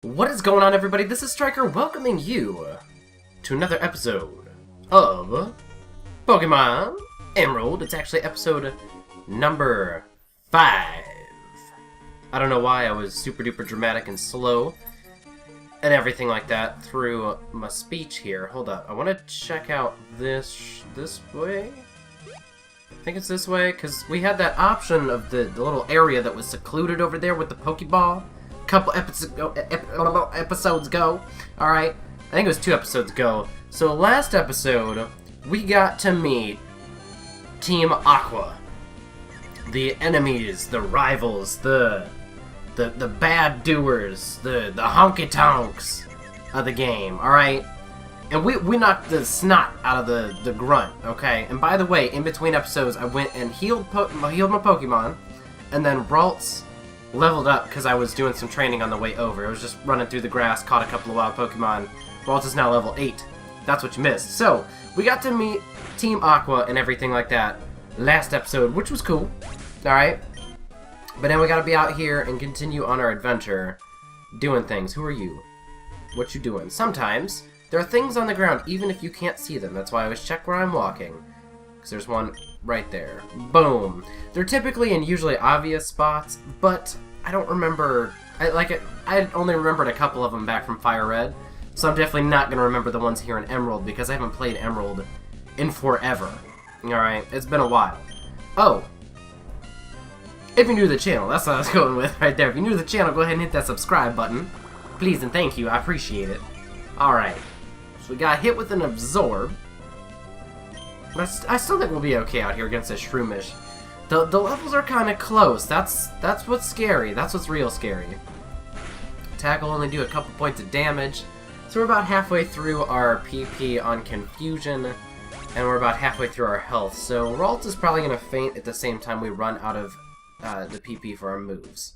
What is going on, everybody? This is Stryker welcoming you to another episode of Pokemon Emerald. It's actually episode number 5. I don't know why I was super duper dramatic and slow and everything like that through my speech here. Hold up, I want to check out this way. I think it's this way, because we had that option of the little area that was secluded over there with the Pokeball. Couple episodes ago. Alright, I think it was 2 episodes ago. So last episode, we got to meet Team Aqua. The enemies, the rivals, the bad doers, the honky-tonks of the game, alright? And we knocked the snot out of the grunt, okay? And by the way, in between episodes, I went and healed my Pokemon, and then Ralts leveled up because I was doing some training on the way over. I was just running through the grass, caught a couple of wild Pokemon. Ralts is now level 8. That's what you missed. So, we got to meet Team Aqua and everything like that last episode, which was cool. Alright? But then we gotta be out here and continue on our adventure, doing things. Who are you? What you doing? Sometimes, there are things on the ground even if you can't see them. That's why I always check where I'm walking. Because there's one right there. Boom. They're typically in usually obvious spots, but I don't remember. I only remembered a couple of them back from Fire Red, so I'm definitely not going to remember the ones here in Emerald because I haven't played Emerald in forever. Alright, it's been a while. Oh. If you're new to the channel, that's what I was going with right there. If you're new to the channel, go ahead and hit that subscribe button. Please and thank you, I appreciate it. Alright. So we got hit with an Absorb. I still think we'll be okay out here against this Shroomish. The levels are kind of close. That's what's scary. That's what's real scary. Attack will only do a couple points of damage. So we're about halfway through our PP on Confusion, and we're about halfway through our health. So Ralts is probably going to faint at the same time we run out of the PP for our moves.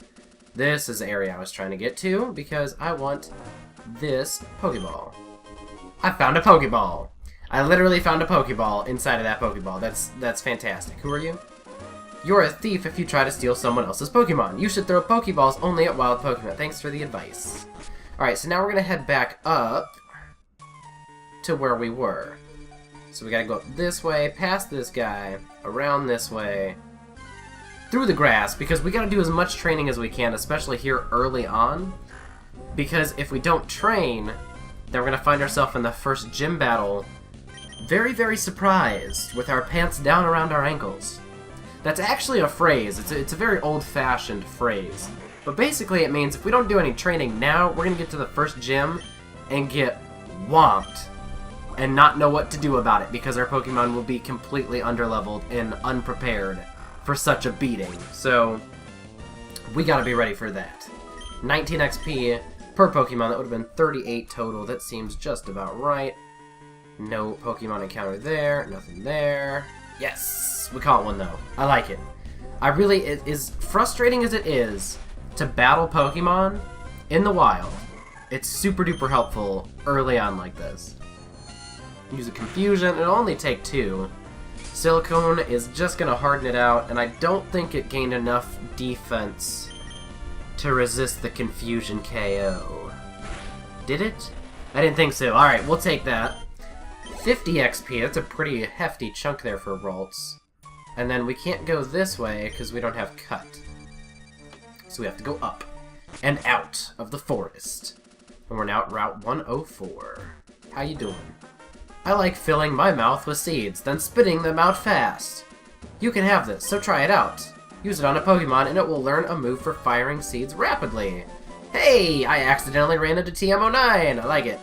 This is the area I was trying to get to, because I want this Pokeball. I found a Pokeball! I literally found a Pokeball inside of that Pokeball. That's fantastic. Who are you? You're a thief if you try to steal someone else's Pokemon. You should throw Pokeballs only at wild Pokemon. Thanks for the advice. Alright, so now we're going to head back up to where we were. So we got to go up this way, past this guy, around this way, through the grass, because we got to do as much training as we can, especially here early on. Because if we don't train, then we're going to find ourselves in the first gym battle very, very surprised, with our pants down around our ankles. That's actually a phrase. It's a very old-fashioned phrase. But basically it means if we don't do any training now, we're going to get to the first gym and get whomped and not know what to do about it because our Pokemon will be completely underleveled and unprepared for such a beating. So, we gotta be ready for that. 19 XP per Pokemon. That would have been 38 total. That seems just about right. No Pokemon encounter there, nothing there. Yes! We caught one though. I like it. It is frustrating as it is to battle Pokemon in the wild. It's super duper helpful early on like this. Use a Confusion, it'll only take 2. Silicone is just gonna harden it out, and I don't think it gained enough defense to resist the Confusion KO. Did it? I didn't think so. Alright, we'll take that. 50 XP, that's a pretty hefty chunk there for Ralts. And then we can't go this way because we don't have Cut. So we have to go up and out of the forest. And we're now at Route 104. How you doing? I like filling my mouth with seeds, then spitting them out fast. You can have this, so try it out. Use it on a Pokemon and it will learn a move for firing seeds rapidly. Hey, I accidentally ran into TMO9. I like it.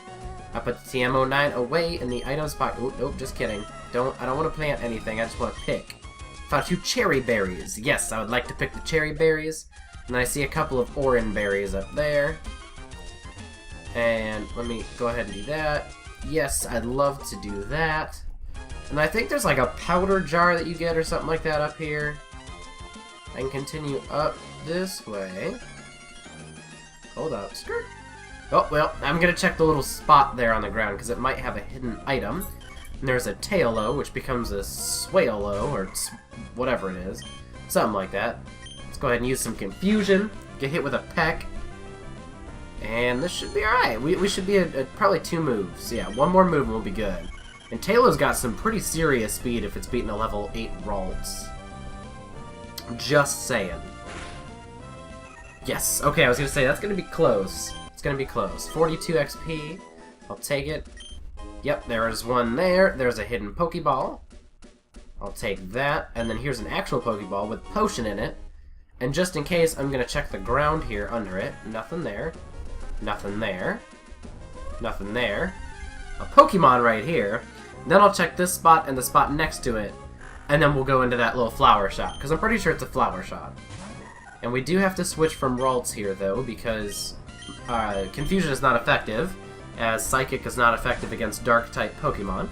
I put the TMO9 away in the item spot. Oh, nope, just kidding. I don't want to plant anything. I just want to pick. Found 2 cherry berries. Yes, I would like to pick the cherry berries. And then I see a couple of orange berries up there. And let me go ahead and do that. Yes, I'd love to do that. And I think there's like a powder jar that you get or something like that up here. I can continue up this way. Hold up. Skirt. Oh, well, I'm going to check the little spot there on the ground, because it might have a hidden item. And there's a Tailo, which becomes a Swalo, or whatever it is. Something like that. Let's go ahead and use some Confusion. Get hit with a Peck. And this should be alright. We should be at probably 2 moves. Yeah, 1 more move and we'll be good. And Taylor's got some pretty serious speed if it's beating a level 8 Ralts. Just saying. Yes, okay, I was gonna say, that's gonna be close. It's gonna be close. 42 XP. I'll take it. Yep, there is one there. There's a hidden Pokeball. I'll take that. And then here's an actual Pokeball with potion in it. And just in case, I'm gonna check the ground here under it. Nothing there. Nothing there. Nothing there. A Pokemon right here. Then I'll check this spot and the spot next to it. And then we'll go into that little flower shop. Because I'm pretty sure it's a flower shop. And we do have to switch from Ralts here, though, because Confusion is not effective, as Psychic is not effective against Dark-type Pokemon.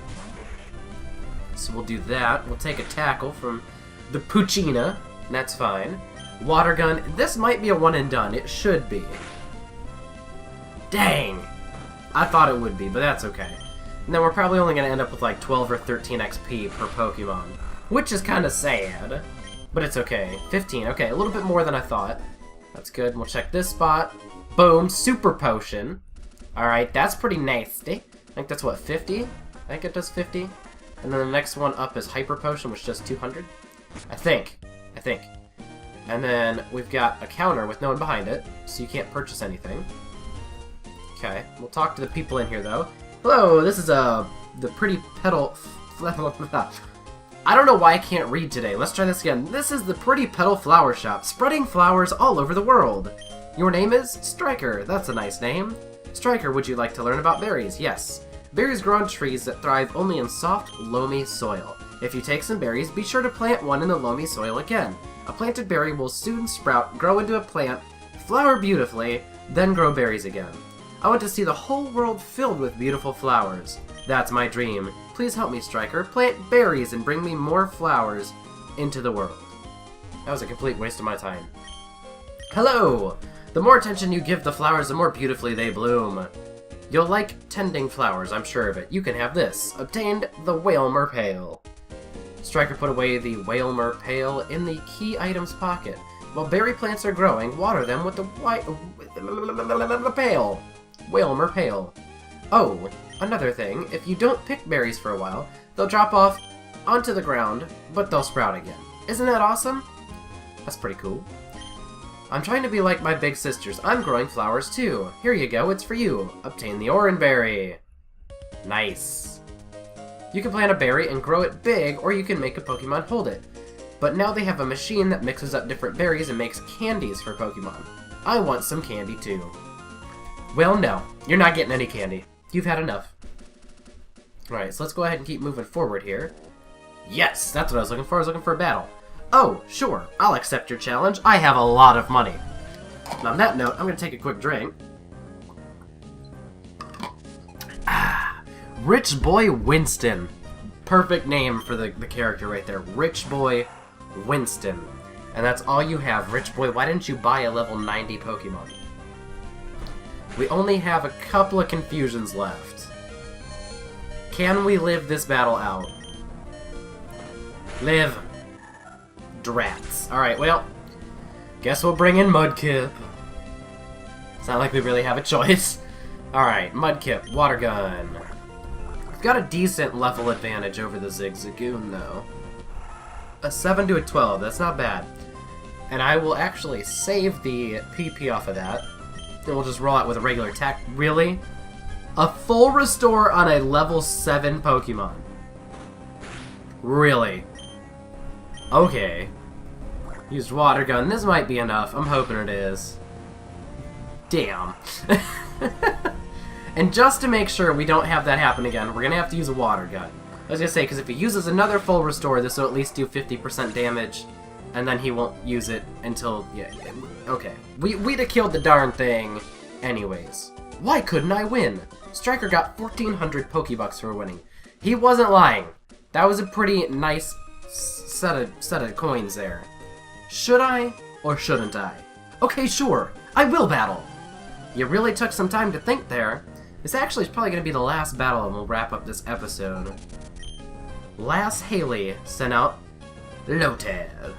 So we'll do that. We'll take a Tackle from the Poochyena. That's fine. Water Gun. This might be a one and done. It should be. Dang! I thought it would be, but that's okay. And then we're probably only going to end up with like 12 or 13 XP per Pokemon, which is kind of sad. But it's okay. 15. Okay, a little bit more than I thought. That's good. We'll check this spot. Boom. Super Potion. Alright, that's pretty nasty. I think that's what, 50? I think it does 50. And then the next one up is Hyper Potion, which does 200. I think. And then we've got a counter with no one behind it, so you can't purchase anything. Okay, we'll talk to the people in here, though. Hello, this is the Pretty Petal... I don't know why I can't read today. Let's try this again. This is the Pretty Petal Flower Shop, spreading flowers all over the world. Your name is Stryker. That's a nice name. Stryker, would you like to learn about berries? Yes. Berries grow on trees that thrive only in soft, loamy soil. If you take some berries, be sure to plant one in the loamy soil again. A planted berry will soon sprout, grow into a plant, flower beautifully, then grow berries again. I want to see the whole world filled with beautiful flowers. That's my dream. Please help me, Stryker. Plant berries and bring me more flowers into the world. That was a complete waste of my time. Hello! The more attention you give the flowers, the more beautifully they bloom. You'll like tending flowers, I'm sure of it. You can have this. Obtained the Whalmer Pail. Stryker put away the Whalmer Pail in the key items pocket. While berry plants are growing, water them with the pail. Whalmer Pail. Oh, another thing, if you don't pick berries for a while, they'll drop off onto the ground, but they'll sprout again. Isn't that awesome? That's pretty cool. I'm trying to be like my big sisters. I'm growing flowers too. Here you go, it's for you. Obtain the Oranberry. Nice. You can plant a berry and grow it big, or you can make a Pokemon hold it. But now they have a machine that mixes up different berries and makes candies for Pokemon. I want some candy too. Well, no. You're not getting any candy. You've had enough. Alright, so let's go ahead and keep moving forward here. Yes! That's what I was looking for. I was looking for a battle. Oh, sure. I'll accept your challenge. I have a lot of money. And on that note, I'm going to take a quick drink. Rich Boy Winston. Perfect name for the character right there. Rich Boy Winston. And that's all you have. Rich Boy, why didn't you buy a level 90 Pokemon? We only have a couple of confusions left. Can we live this battle out? Live. Drats. Alright, well, guess we'll bring in Mudkip. It's not like we really have a choice. Alright, Mudkip, Water Gun. We've got a decent level advantage over the Zigzagoon, though. A 7 to a 12, that's not bad. And I will actually save the PP off of that. And we'll just roll out with a regular attack. Really? A full restore on a level 7 Pokemon. Really? Okay. Used Water Gun. This might be enough. I'm hoping it is. Damn. And just to make sure we don't have that happen again, we're going to have to use a Water Gun. I was going to say, because if he uses another full restore, this will at least do 50% damage. And then he won't use it until... Yeah, okay. We'd have killed the darn thing anyways. Why couldn't I win? Stryker got 1,400 Pokebucks for winning. He wasn't lying. That was a pretty nice set of coins there. Should I or shouldn't I? Okay, sure. I will battle. You really took some time to think there. This actually is probably going to be the last battle and we'll wrap up this episode. Lass Haley sent out Lotad.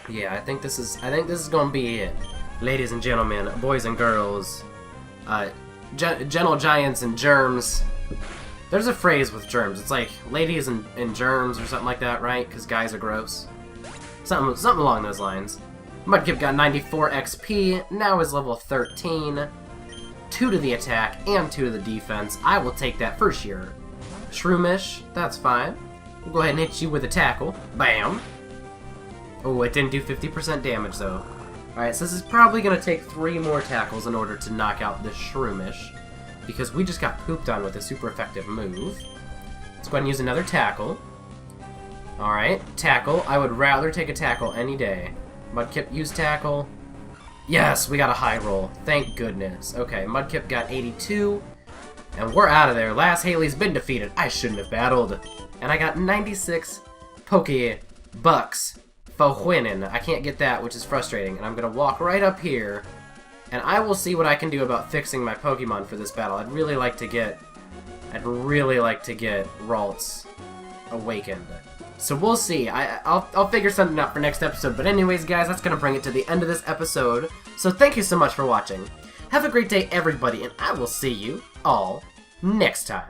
Yeah, I think this is going to be it. ladies and gentlemen, boys and girls, gentle giants and germs. There's a phrase with germs. It's like ladies and germs or something like that, right? Because guys are gross. Something along those lines. Mudkip got 94 XP, now is level 13. 2 to the attack and 2 to the defense. I will take that for sure. Shroomish, that's fine. We'll go ahead and hit you with a tackle. Bam! Oh, it didn't do 50% damage though. Alright, so this is probably going to take 3 more tackles in order to knock out this Shroomish, because we just got pooped on with a super effective move. Let's go ahead and use another tackle. Alright, tackle. I would rather take a tackle any day. Mudkip, use tackle. Yes, we got a high roll. Thank goodness. Okay, Mudkip got 82. And we're out of there. Last Haley's been defeated. I shouldn't have battled. And I got 96 Poké-Bucks for winning. I can't get that, which is frustrating. And I'm going to walk right up here. And I will see what I can do about fixing my Pokemon for this battle. I'd really like to get Ralts awakened. So we'll see. I'll figure something out for next episode. But anyways, guys, that's going to bring it to the end of this episode. So thank you so much for watching. Have a great day, everybody, and I will see you all next time.